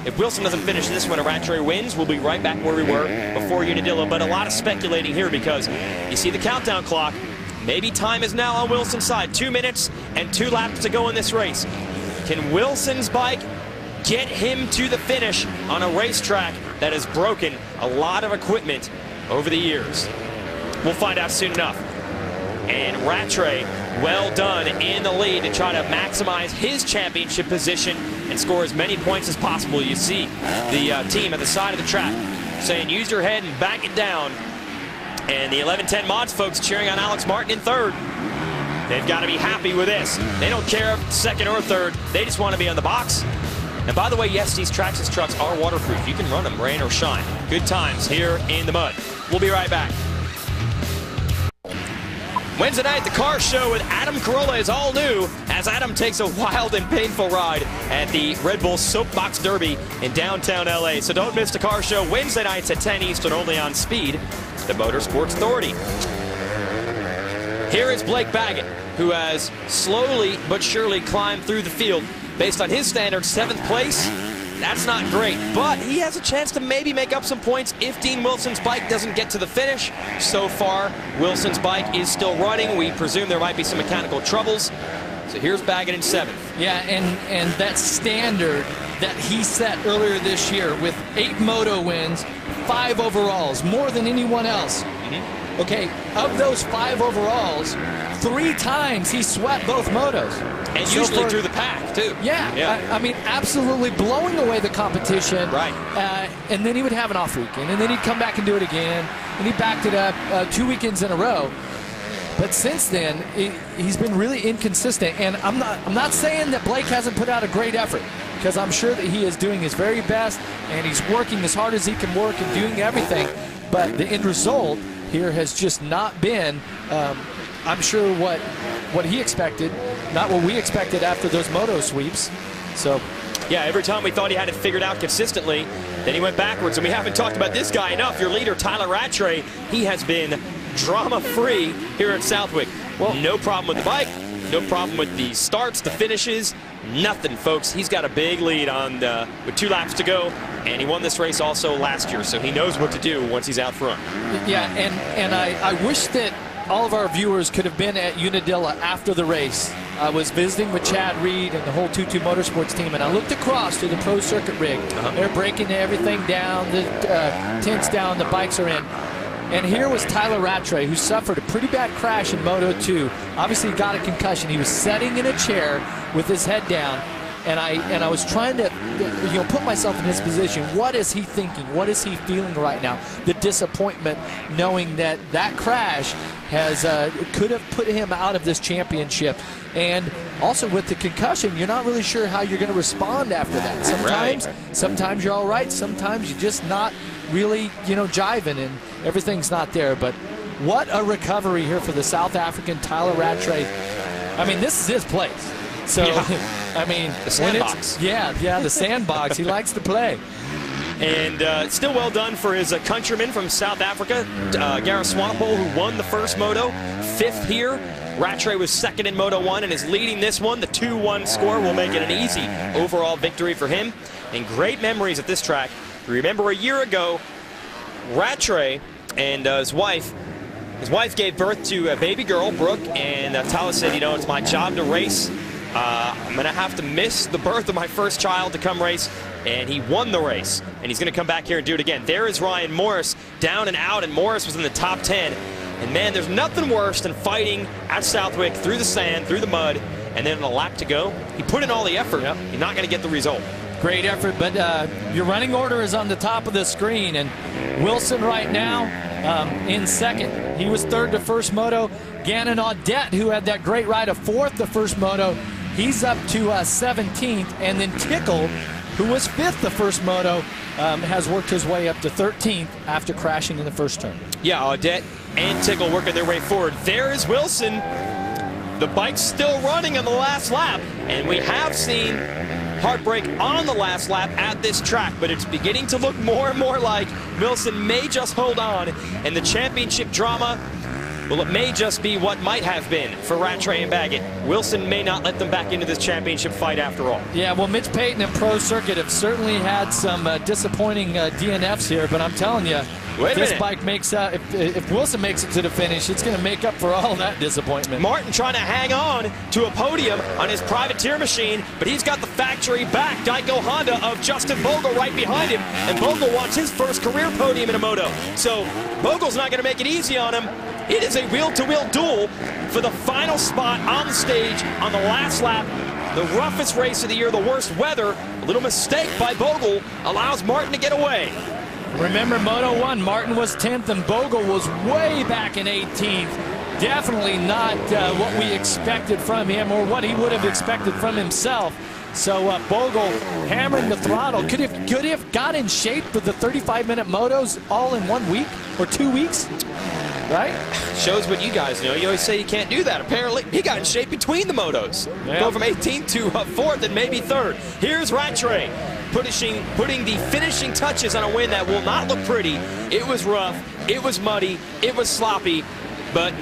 If Wilson doesn't finish this one and Rattray wins, we'll be right back where we were before Unadilla. But a lot of speculating here because you see the countdown clock. Maybe time is now on Wilson's side. 2 minutes and 2 laps to go in this race. Can Wilson's bike get him to the finish on a racetrack that has broken a lot of equipment over the years? We'll find out soon enough. And Rattray, well done in the lead to try to maximize his championship position and score as many points as possible. You see the team at the side of the track saying use your head and back it down. And the 1110 Mods folks cheering on Alex Martin in third. They've got to be happy with this. They don't care if second or third. They just want to be on the box. And by the way, yes, these Traxxas trucks are waterproof. You can run them rain or shine. Good times here in the mud. We'll be right back. Wednesday night, the car show with Adam Carolla is all new as Adam takes a wild and painful ride at the Red Bull Soapbox Derby in downtown LA. So don't miss the car show Wednesday nights at 10 Eastern only on Speed, the Motorsports Authority. Here is Blake Baggett, who has slowly but surely climbed through the field. Based on his standards, 7th place. That's not great, but he has a chance to maybe make up some points if Dean Wilson's bike doesn't get to the finish. So far, Wilson's bike is still running. We presume there might be some mechanical troubles. So here's Baggett in 7th. Yeah, and that standard that he set earlier this year with 8 moto wins, 5 overalls, more than anyone else. Okay, of those 5 overalls, 3 times he swept both motos. And so usually through the pack, too. Yeah. I mean, absolutely blowing away the competition. Right. And then he would have an off weekend, and then he'd come back and do it again, and he backed it up 2 weekends in a row. But since then, he's been really inconsistent. And I'm not saying that Blake hasn't put out a great effort, because I'm sure that he is doing his very best, and he's working as hard as he can work and doing everything. But the end result here has just not been, I'm sure, what he expected, not what we expected after those moto sweeps. So, yeah, every time we thought he had it figured out consistently, then he went backwards. And we haven't talked about this guy enough. Your leader, Tyler Rattray, he has been drama-free here at Southwick. Well, no problem with the bike, no problem with the starts, the finishes, nothing, folks. He's got a big lead on with 2 laps to go, and he won this race also last year, so he knows what to do once he's out front. Yeah, and I wish that all of our viewers could have been at Unadilla after the race. I was visiting with Chad Reed and the whole 22 Motorsports team, and I looked across to the pro circuit rig. They're breaking everything down, the tents down, the bikes are in. And here was Tyler Rattray, who suffered a pretty bad crash in Moto 2. Obviously got a concussion. He was sitting in a chair with his head down. And I was trying to put myself in his position. What is he thinking? What is he feeling right now? The disappointment, knowing that that crash has could have put him out of this championship. And also with the concussion, you're not really sure how you're going to respond after that. Sometimes you're all right. Sometimes you're just not really, jiving, and everything's not there. But what a recovery here for the South African Tyler Rattray. I mean, this is his place. So, yeah. I mean, the sandbox. The sandbox. He likes to play. And still well done for his countryman from South Africa, Gareth Swanepoel, who won the first moto, 5th here. Rattray was 2nd in Moto 1 and is leading this one. The 2-1 score will make it an easy overall victory for him. And great memories at this track. Remember a year ago, Rattray and his wife gave birth to a baby girl, Brooke, and Tyler said, it's my job to race. I'm going to have to miss the birth of my first child to come race, and he won the race, and he's going to come back here and do it again. There is Ryan Morris down and out, and Morris was in the top 10. And, man, there's nothing worse than fighting at Southwick through the sand, through the mud, and then a lap to go. He put in all the effort. Yep. You're not going to get the result. Great effort, but your running order is on the top of the screen, and Wilson right now in 2nd. He was 3rd the first moto. Gannon Audette, who had that great ride of 4th the first moto, he's up to 17th, and then Tickle, who was 5th the first moto, has worked his way up to 13th after crashing in the first turn. Yeah, Audette and Tickle working their way forward. There is Wilson. The bike's still running on the last lap, and we have seen heartbreak on the last lap at this track, but it's beginning to look more and more like Wilson may just hold on, and the championship drama Well, it may just be what might have been for Rattray and Baggett. Wilson may not let them back into this championship fight after all. Yeah, well, Mitch Payton and Pro Circuit have certainly had some disappointing DNFs here, but I'm telling you, this bike makes if Wilson makes it to the finish, it's going to make up for all that disappointment. Martin trying to hang on to a podium on his privateer machine, but he's got the factory back Geico Honda of Justin Bogle right behind him, and Bogle wants his first career podium in a moto. So Bogle's not going to make it easy on him. It is a wheel-to-wheel duel for the final spot on the stage on the last lap. The roughest race of the year, the worst weather. A little mistake by Bogle allows Martin to get away. Remember Moto 1, Martin was 10th and Bogle was way back in 18th. Definitely not what we expected from him or what he would have expected from himself. So Bogle hammering the throttle. Could he have got in shape for the 35-minute motos all in 1 week or 2 weeks? Right? Shows what you guys know. You always say you can't do that. Apparently, he got in shape between the motos. Yeah. Go from 18th to 4th and maybe 3rd. Here's Rattray putting the finishing touches on a win that will not look pretty. It was rough, it was muddy, it was sloppy, but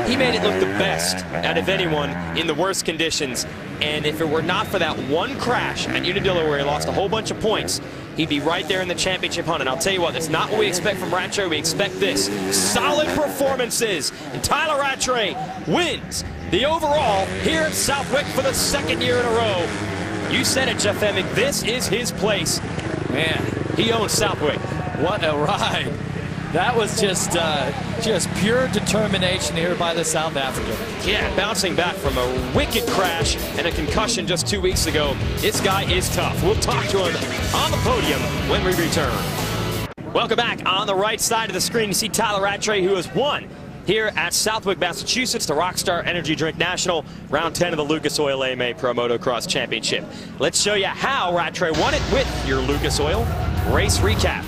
he made it look the best out of anyone in the worst conditions. And if it were not for that one crash at Unadilla where he lost a whole bunch of points, he'd be right there in the championship hunt. And I'll tell you what, that's not what we expect from Rattray. We expect this. Solid performances. And Tyler Rattray wins the overall here at Southwick for the 2nd year in a row. You said it, Jeff Emming. This is his place. Man, he owns Southwick. What a ride. That was just pure determination here by the South African. Yeah, bouncing back from a wicked crash and a concussion just 2 weeks ago. This guy is tough. We'll talk to him on the podium when we return. Welcome back. On the right side of the screen, you see Tyler Rattray, who has won here at Southwick, Massachusetts, the Rockstar Energy Drink National, round 10 of the Lucas Oil AMA Pro Motocross Championship. Let's show you how Rattray won it with your Lucas Oil race recap.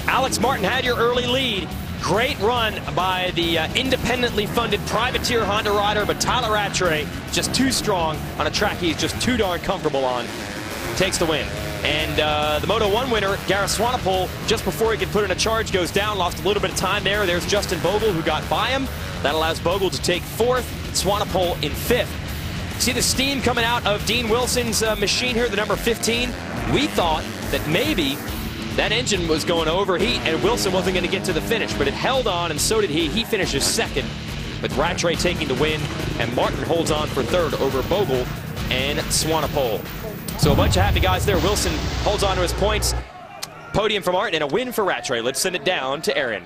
Alex Martin had your early lead. Great run by the independently funded privateer Honda rider, but Tyler Rattray just too strong on a track he's just too darn comfortable on. Takes the win. And the Moto 1 winner, Gareth Swanepoel, just before he could put in a charge, goes down, lost a little bit of time there. There's Justin Bogle, who got by him. That allows Bogle to take 4th, Swanepoel in 5th. See the steam coming out of Dean Wilson's machine here, the number 15. We thought that maybe that engine was going to overheat and Wilson wasn't going to get to the finish, but it held on, and so did he. He finishes 2nd, with Rattray taking the win, and Martin holds on for 3rd over Bogle and Swanepoel. So a bunch of happy guys there. Wilson holds on to his points. Podium for Martin and a win for Rattray. Let's send it down to Aaron.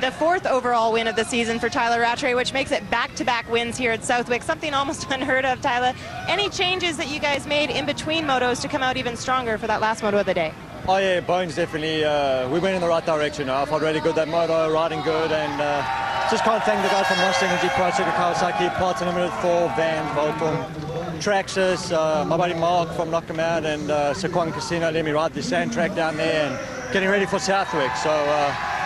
The 4th overall win of the season for Tyler Rattray, which makes it back-to-back wins here at Southwick. Something almost unheard of, Tyler. Any changes that you guys made in between motos to come out even stronger for that last moto of the day? Oh yeah, Bones definitely. We went in the right direction. I felt really good that moto, riding good, and just can't thank the guys from Monster Energy, Project Kawasaki, Parts Unlimited, Thor, Van, Volton, Traxxas, my buddy Mark from Knock 'em Out, and Sequan Casino let me ride the sand track down there and getting ready for Southwick. So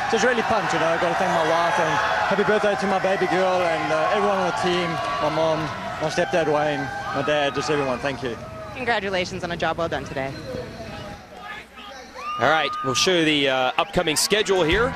just really pumped, you know. Got to thank my wife and happy birthday to my baby girl and everyone on the team, my mom, my stepdad Wayne, my dad, just everyone. Thank you. Congratulations on a job well done today. All right, we'll show you the upcoming schedule here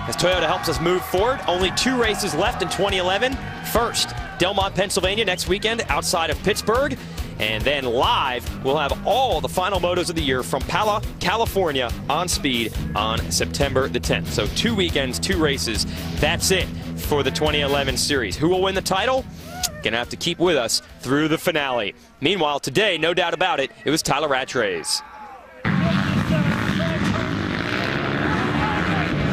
as Toyota helps us move forward. Only 2 races left in 2011. First, Delmont, Pennsylvania next weekend outside of Pittsburgh. And then live, we'll have all the final motos of the year from Pala, California on speed on September the 10th. So 2 weekends, 2 races. That's it for the 2011 series. Who will win the title? Gonna have to keep with us through the finale. Meanwhile, today, no doubt about it, it was Tyler Rattray's.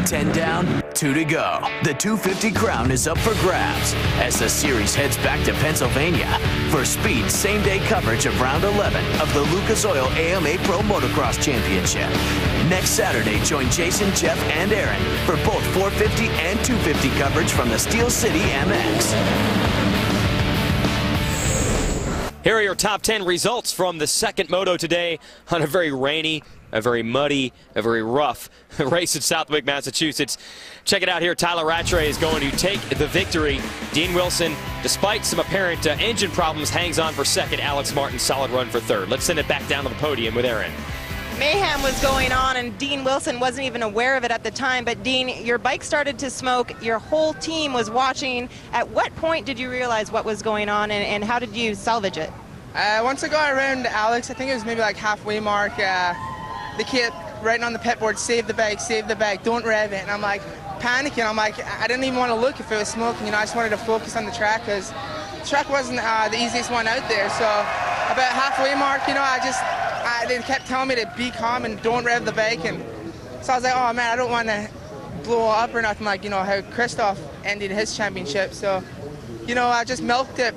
10 down, 2 to go. The 250 crown is up for grabs as the series heads back to Pennsylvania for Speed's same-day coverage of round 11 of the Lucas Oil AMA Pro Motocross Championship. Next Saturday, join Jason, Jeff, and Aaron for both 450 and 250 coverage from the Steel City MX. Here are your top 10 results from the second moto today on a very rainy, a very muddy, a very rough race at Southwick, Massachusetts. Check it out here. Tyler Rattray is going to take the victory. Dean Wilson, despite some apparent engine problems, hangs on for 2nd. Alex Martin, solid run for 3rd. Let's send it back down to the podium with Aaron. mayhem was going on, and Dean Wilson wasn't even aware of it at the time. But Dean, your bike started to smoke. Your whole team was watching. At what point did you realize what was going on, and how did you salvage it? Once I got around Alex, I think it was maybe like halfway mark, the kid writing on the pit board, save the bike, don't rev it. And I'm like panicking. I'm like, I didn't even want to look if it was smoking. You know, I just wanted to focus on the track because the track wasn't the easiest one out there. So about halfway mark, you know, they kept telling me to be calm and don't rev the bike. And so I was like, oh man, I don't want to blow up or nothing, like, you know, how Christoph ended his championship. So, you know, I just milked it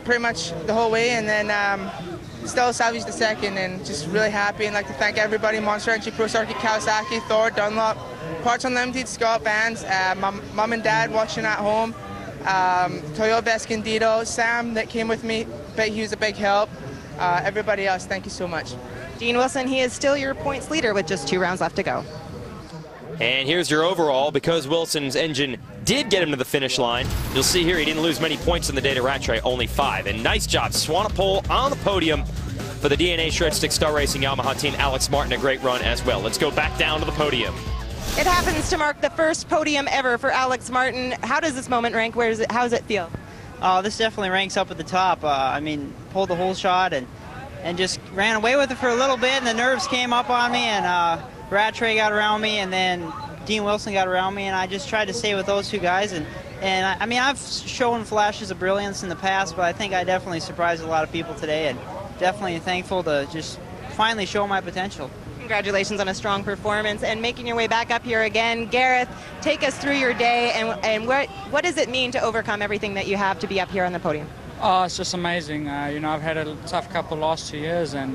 pretty much the whole way, and then still salvaged the second, and just really happy, and like to thank everybody, Monster Energy, Pro Circuit, Kawasaki, Thor, Dunlop, Parts Unlimited, Scott Vans, my mum and dad watching at home, Toyota Escondido, Sam that came with me, but he was a big help. Everybody else, thank you so much. Dean Wilson, he is still your points leader with just 2 rounds left to go. And here's your overall. Because Wilson's engine did get him to the finish line, you'll see here he didn't lose many points in the day to Rattray, only 5. And nice job, Swanepoel on the podium for the DNA Shred Stick Star Racing Yamaha team. Alex Martin, a great run as well. Let's go back down to the podium. It happens to mark the first podium ever for Alex Martin. How does this moment rank? How does it feel? Oh, this definitely ranks up at the top. I mean, pulled the whole shot and just ran away with it for a little bit, and the nerves came up on me, and Rattray got around me, and then Dean Wilson got around me, and I just tried to stay with those 2 guys. And I mean, I've shown flashes of brilliance in the past, but I think I definitely surprised a lot of people today, and definitely thankful to just finally show my potential. Congratulations on a strong performance and making your way back up here again. Gareth, take us through your day, and what does it mean to overcome everything that you have to be up here on the podium? Oh, it's just amazing. You know, I've had a tough couple last 2 years, and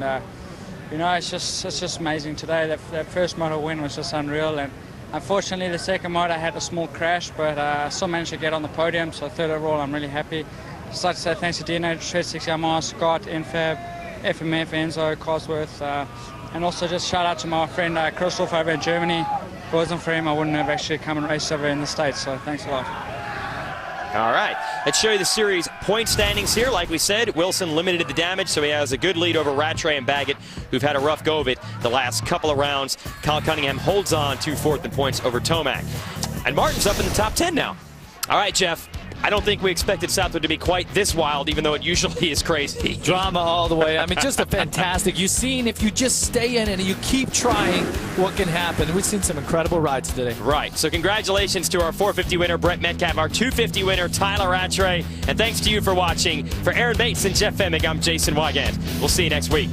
you know, it's just amazing today. That first moto win was just unreal, and unfortunately the second moto I had a small crash, but I still managed to get on the podium, so third overall I'm really happy. Just like to say thanks to DNA Shred Stick Yamaha, Scott, Infab, FMF, Enzo, Cosworth, and also just shout out to my friend Christoph over in Germany. If it wasn't for him, I wouldn't have actually come and raced over in the States, so thanks a lot. All right, let's show you the series point standings here. Like we said, Wilson limited the damage, so he has a good lead over Rattray and Baggett, who've had a rough go of it the last couple of rounds. Kyle Cunningham holds on to 4th in points over Tomac. And Martin's up in the top 10 now. All right, Jeff, I don't think we expected Southwick to be quite this wild, even though it usually is crazy. Drama all the way. I mean, just a fantastic. You've seen if you just stay in and you keep trying, what can happen. We've seen some incredible rides today. Right. So congratulations to our 450 winner, Brett Metcalf, our 250 winner, Tyler Rattray. And thanks to you for watching. For Aaron Bates and Jeff Femick, I'm Jason Wygant. We'll see you next week.